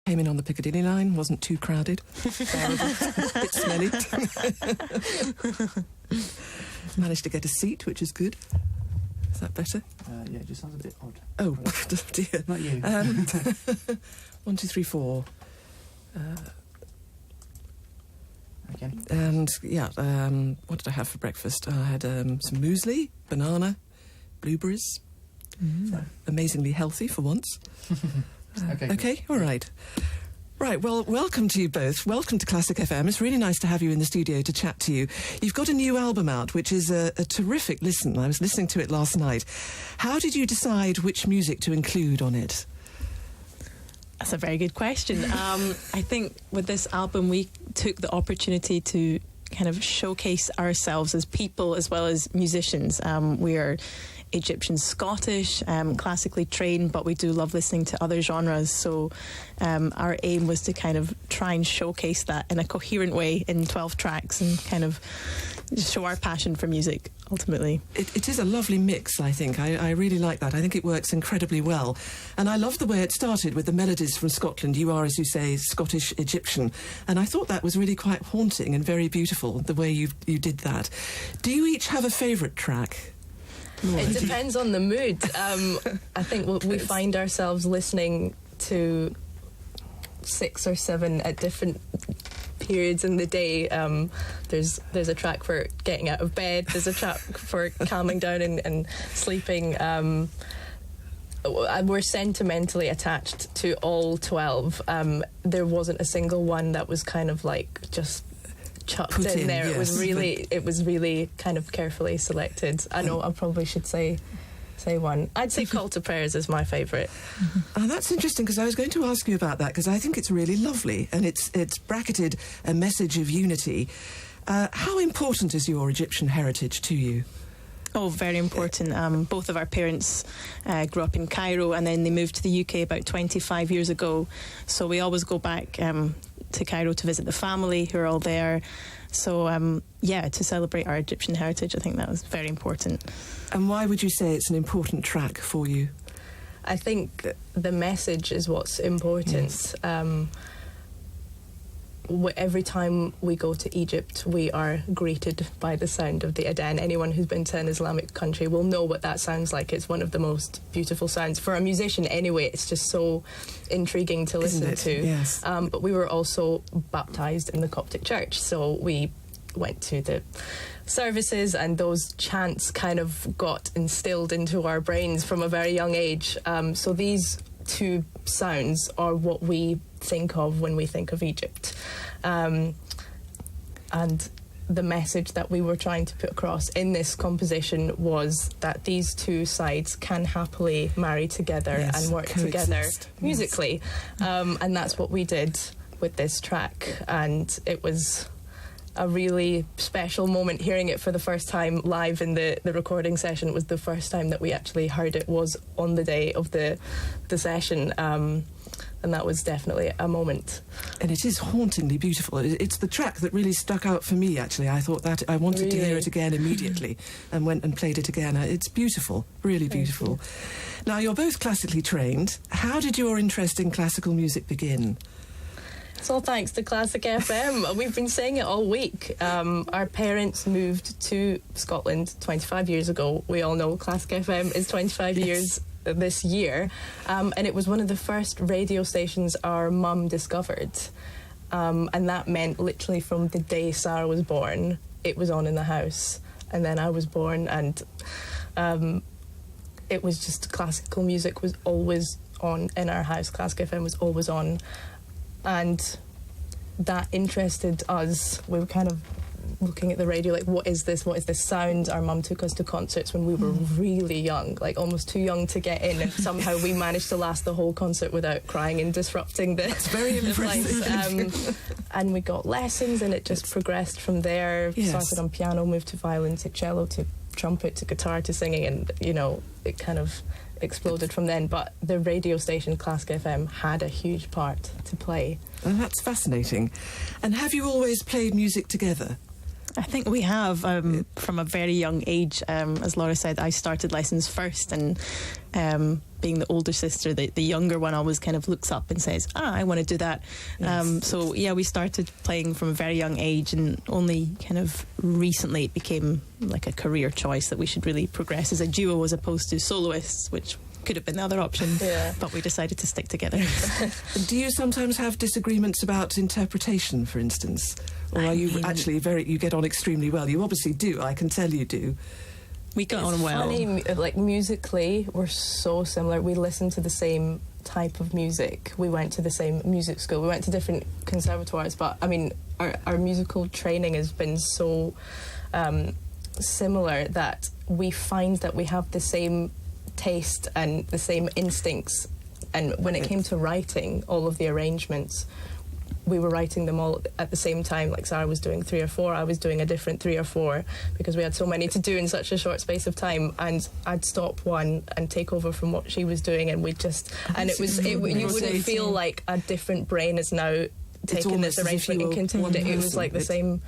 Came in on the Piccadilly line, wasn't too crowded. Bearable, bit smelly. Managed to get a seat, which is good. Is that better? Yeah, it just sounds a bit odd. Oh, dear. Not you. 1, 2, 3, 4. Again. And, what did I have for breakfast? I had some muesli, banana, blueberries. Amazingly healthy for once. Okay, all right. Right, well, welcome to you both. Welcome to Classic FM. It's really nice to have you in the studio to chat to you. You've got a new album out, which is a terrific listen. I was listening to it last night. How did you decide which music to include on it? That's a very good question. I think with this album, we took the opportunity to kind of showcase ourselves as people as well as musicians. We are Egyptian Scottish, classically trained, but we do love listening to other genres. So our aim was to kind of try and showcase that in a coherent way in 12 tracks and kind of show our passion for music, ultimately. It is a lovely mix, I think. I really like that. I think it works incredibly well. And I love the way it started with the melodies from Scotland. You are, as you say, Scottish Egyptian. And I thought that was really quite haunting and very beautiful, the way you did that. Do you each have a favourite track? It depends on the mood. I think we find ourselves listening to 6 or 7 at different periods in the day. There's a track for getting out of bed. There's a track for calming down and sleeping. We're sentimentally attached to all 12. There wasn't a single one that was kind of like just chucked in there. Yes. It was really kind of carefully selected. I know I probably should say one. I'd say Call to Prayers is my favourite. That's interesting, because I was going to ask you about that, because I think it's really lovely, and it's bracketed a message of unity. How important is your Egyptian heritage to you? Oh, very important. Both of our parents grew up in Cairo, and then they moved to the UK about 25 years ago. So we always go back to Cairo to visit the family who are all there. So, to celebrate our Egyptian heritage, I think that was very important. And why would you say it's an important track for you? I think the message is what's important. Yes. Every time we go to Egypt, we are greeted by the sound of the Aden. Anyone who's been to an Islamic country will know what that sounds like. It's one of the most beautiful sounds. For a musician anyway, it's just so intriguing to listen to. Yes. But we were also baptised in the Coptic church, so we went to the services, and those chants kind of got instilled into our brains from a very young age. So these two sounds are what we think of when we think of Egypt. And the message that we were trying to put across in this composition was that these two sides can happily marry together and work together musically. And that's what we did with this track. And it was a really special moment hearing it for the first time live in the recording session. It was the first time that we actually heard it was on the day of the session. And that was definitely a moment. And it is hauntingly beautiful. It's the track that really stuck out for me, actually. I thought that I wanted to hear it again immediately and went and played it again. It's beautiful, really beautiful. Now, you're both classically trained. How did your interest in classical music begin? It's all thanks to Classic FM. We've been saying it all week. Our parents moved to Scotland 25 years ago. We all know Classic FM is 25 years this year. And it was one of the first radio stations our mum discovered. And that meant literally from the day Sarah was born, it was on in the house. And then I was born, and it was just classical music was always on in our house. Classic FM was always on. And that interested us. We were kind of looking at the radio like, what is this sound? Our mum took us to concerts when we were really young, like almost too young to get in, and somehow we managed to last the whole concert without crying and disrupting That's very impressive. And we got lessons, and it just progressed from there. Started on piano, moved to violin, to cello, to trumpet, to guitar, to singing, and it kind of exploded from then. But the radio station Classic FM had a huge part to play. Oh, that's fascinating. And have you always played music together? I think we have, from a very young age. As Laura said, I started lessons first, and being the older sister, the younger one always kind of looks up and says, I want to do that. Yes. So yeah, we started playing from a very young age, and only kind of recently it became like a career choice that we should really progress as a duo as opposed to soloists, which could have been the other option, but we decided to stick together. Do you sometimes have disagreements about interpretation, for instance? Or are you actually you get on extremely well? You obviously do, I can tell you do. We got on well. Funny, like musically, we're so similar. We listen to the same type of music. We went to the same music school. We went to different conservatoires, but I mean, our musical training has been so similar that we find that we have the same taste and the same instincts. And when it came to writing all of the arrangements, we were writing them all at the same time. Like Sarah was doing 3 or 4, I was doing a different 3 or 4 because we had so many to do in such a short space of time. And I'd stop one and take over from what she was doing, and you wouldn't feel like a different brain is now taken this arrangement and continued it. It was like the same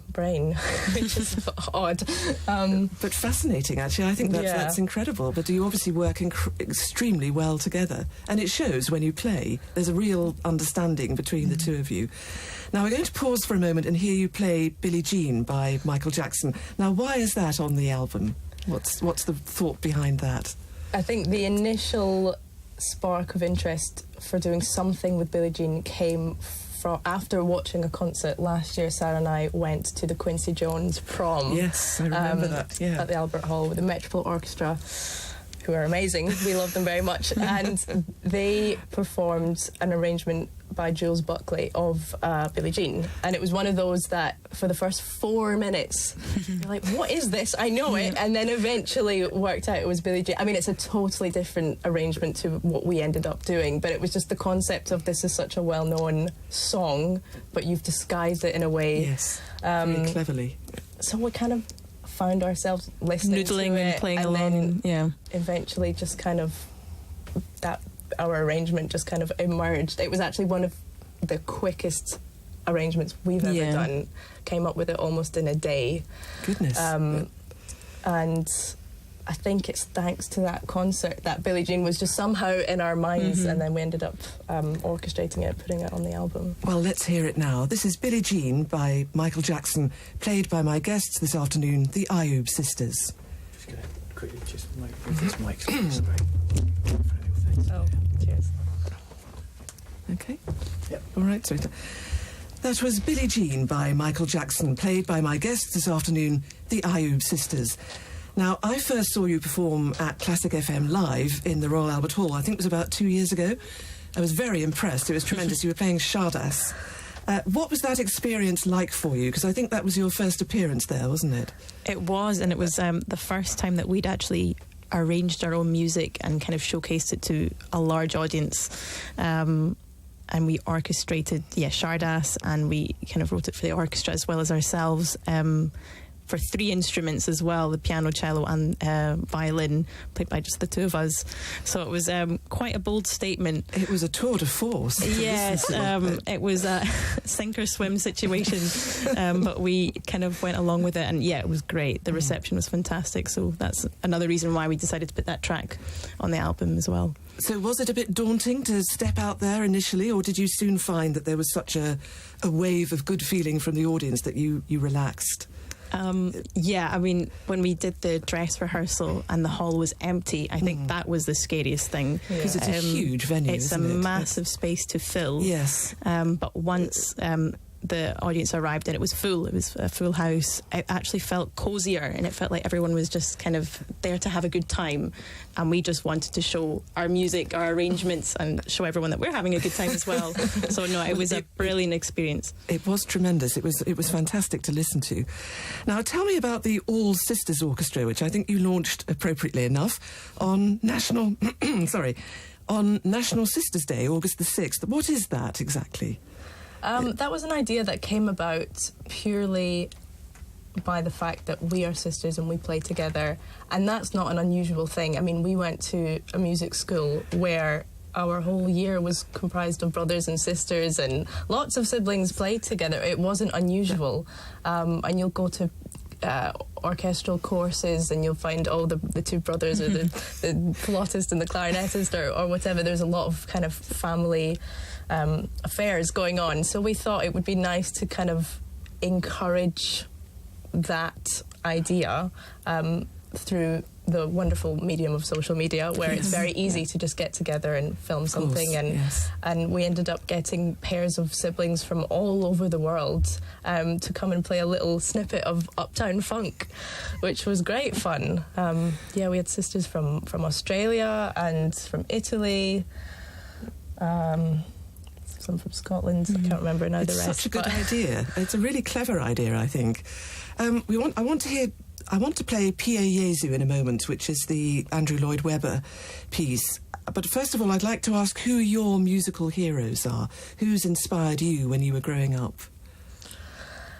brain, which is odd. But fascinating, actually. I think that's incredible. But you obviously work extremely well together. And it shows when you play. There's a real understanding between the two of you. Now, we're going to pause for a moment and hear you play Billie Jean by Michael Jackson. Now, why is that on the album? What's the thought behind that? I think the initial spark of interest for doing something with Billie Jean came from after watching a concert last year. Sarah and I went to the Quincy Jones prom. Yes, I remember that. Yeah, at the Albert Hall with the Metropole Orchestra, who are amazing. We love them very much. And they performed an arrangement by Jules Buckley of Billie Jean. And it was one of those that for the first 4 minutes, you're like, what is this? I know it. And then eventually it worked out it was Billie Jean. I mean, it's a totally different arrangement to what we ended up doing, but it was just the concept of this is such a well-known song, but you've disguised it in a way. Yes, very cleverly. So we kind of found ourselves listening noodling to it and playing and along. then eventually just kind of our arrangement just kind of emerged. It was actually one of the quickest arrangements we've ever done. Came up with it almost in a day. Goodness. And I think it's thanks to that concert that Billie Jean was just somehow in our minds, and then we ended up orchestrating it, putting it on the album. Well, let's hear it now. This is Billie Jean by Michael Jackson, played by my guests this afternoon, the Ayoub Sisters. Just going to quickly move this mic. Oh, cheers. Okay. Yep. All right, so that was Billie Jean by Michael Jackson, played by my guests this afternoon, the Ayoub Sisters. Now, I first saw you perform at Classic FM Live in the Royal Albert Hall. I think it was about 2 years ago. I was very impressed. It was tremendous. You were playing Shardas. What was that experience like for you? Because I think that was your first appearance there, wasn't it? It was, and it was the first time that we'd actually arranged our own music and kind of showcased it to a large audience. And we orchestrated, Shardas, and we kind of wrote it for the orchestra as well as ourselves. For 3 instruments as well, the piano, cello and violin, played by just the 2 of us. So it was quite a bold statement. It was a tour de force. Yes, it was a sink or swim situation, but we kind of went along with it, and it was great. The reception was fantastic, so that's another reason why we decided to put that track on the album as well. So was it a bit daunting to step out there initially, or did you soon find that there was such a wave of good feeling from the audience that you relaxed? I mean, when we did the dress rehearsal and the hall was empty, I think that was the scariest thing. Because it's a huge venue, it's isn't a it? massive space to fill. Yes. But once the audience arrived and it was full, it was a full house, it actually felt cozier, and it felt like everyone was just kind of there to have a good time, and we just wanted to show our music, our arrangements, and show everyone that we're having a good time as well. So no, it was a brilliant experience. It was tremendous. It was fantastic to listen to. Now tell me about the All Sisters Orchestra, which I think you launched, appropriately enough, on National Sisters Day, August the 6th. What is that exactly? That was an idea that came about purely by the fact that we are sisters and we play together, and that's not an unusual thing. I mean, we went to a music school where our whole year was comprised of brothers and sisters, and lots of siblings played together. It wasn't unusual. And you'll go to orchestral courses, and you'll find the two brothers or the flautist and the clarinetist or whatever. There's a lot of kind of family affairs going on. So we thought it would be nice to kind of encourage that idea through the wonderful medium of social media, where it's very easy to just get together and film something. And we ended up getting pairs of siblings from all over the world to come and play a little snippet of Uptown Funk, which was great fun. We had sisters from Australia and from Italy, some from Scotland. I can't remember now the rest. It's such a good idea. It's a really clever idea, I think. I want to play Pie Jesu in a moment, which is the Andrew Lloyd Webber piece. But first of all, I'd like to ask who your musical heroes are. Who's inspired you when you were growing up?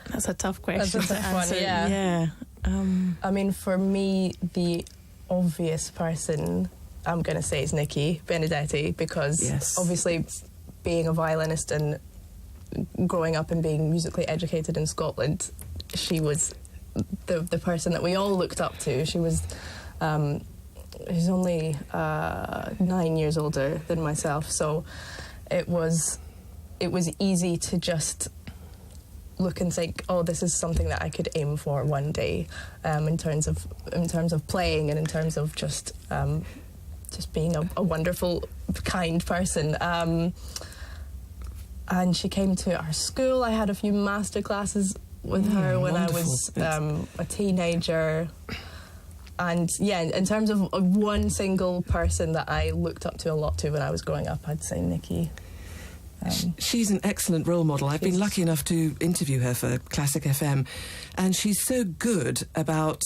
That's a tough question. That's a tough one, yeah. I mean, for me, the obvious person I'm going to say is Nikki Benedetti, because obviously being a violinist and growing up and being musically educated in Scotland, she was the person that we all looked up to. She was she's only 9 years older than myself, so it was easy to just look and think, oh, this is something that I could aim for one day, in terms of playing and in terms of just being a wonderful, kind person. And she came to our school. I had a few master classes with her when I was a teenager. And in terms of one single person that I looked up to a lot to when I was growing up, I'd say Nikki. She's an excellent role model. I've been lucky enough to interview her for Classic FM, and she's so good about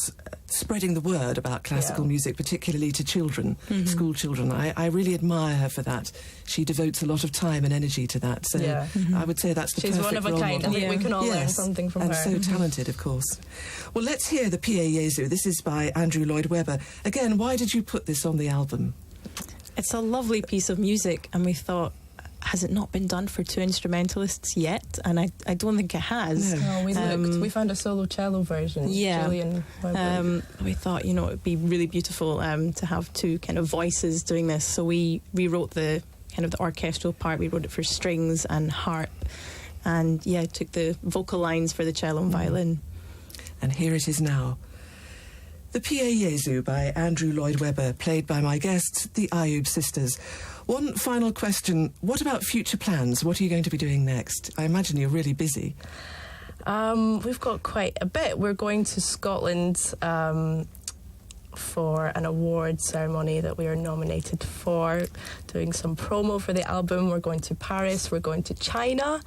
spreading the word about classical music, particularly to children, school children. I really admire her for that. She devotes a lot of time and energy to that. So I would say that's the She's perfect one of a role kind. model. I think we can all learn something from her. And so talented, of course. Well, let's hear the Pie Jesu. This is by Andrew Lloyd Webber. Again, why did you put this on the album? It's a lovely piece of music, and we thought, has it not been done for two instrumentalists yet? And I don't think it has. No, we looked. We found a solo cello version. Julian Weber. We thought, it would be really beautiful to have two kind of voices doing this. So we rewrote the kind of the orchestral part. We wrote it for strings and harp, and took the vocal lines for the cello and violin. And here it is now. The Pie Jesu by Andrew Lloyd Webber, played by my guests, the Ayoub Sisters. One final question. What about future plans? What are you going to be doing next? I imagine you're really busy. We've got quite a bit. We're going to Scotland for an award ceremony that we are nominated for, doing some promo for the album. We're going to Paris, we're going to China,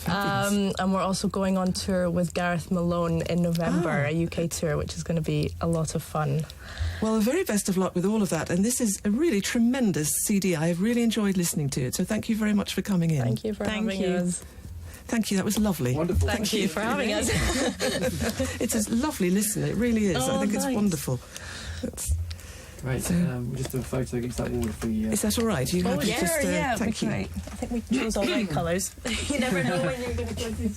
and we're also going on tour with Gareth Malone in November, a UK tour, which is going to be a lot of fun. Well, the very best of luck with all of that, and this is a really tremendous CD. I have really enjoyed listening to it, so thank you very much for coming in. Thank you for having us. Thank you, that was lovely. Wonderful. Thank you for having us. It's a lovely listen, it really is. I think it's wonderful. Great. We'll just do a photo against that wall if we... Is that all right? You thank you. I think we chose all right colours. You never know when you're going to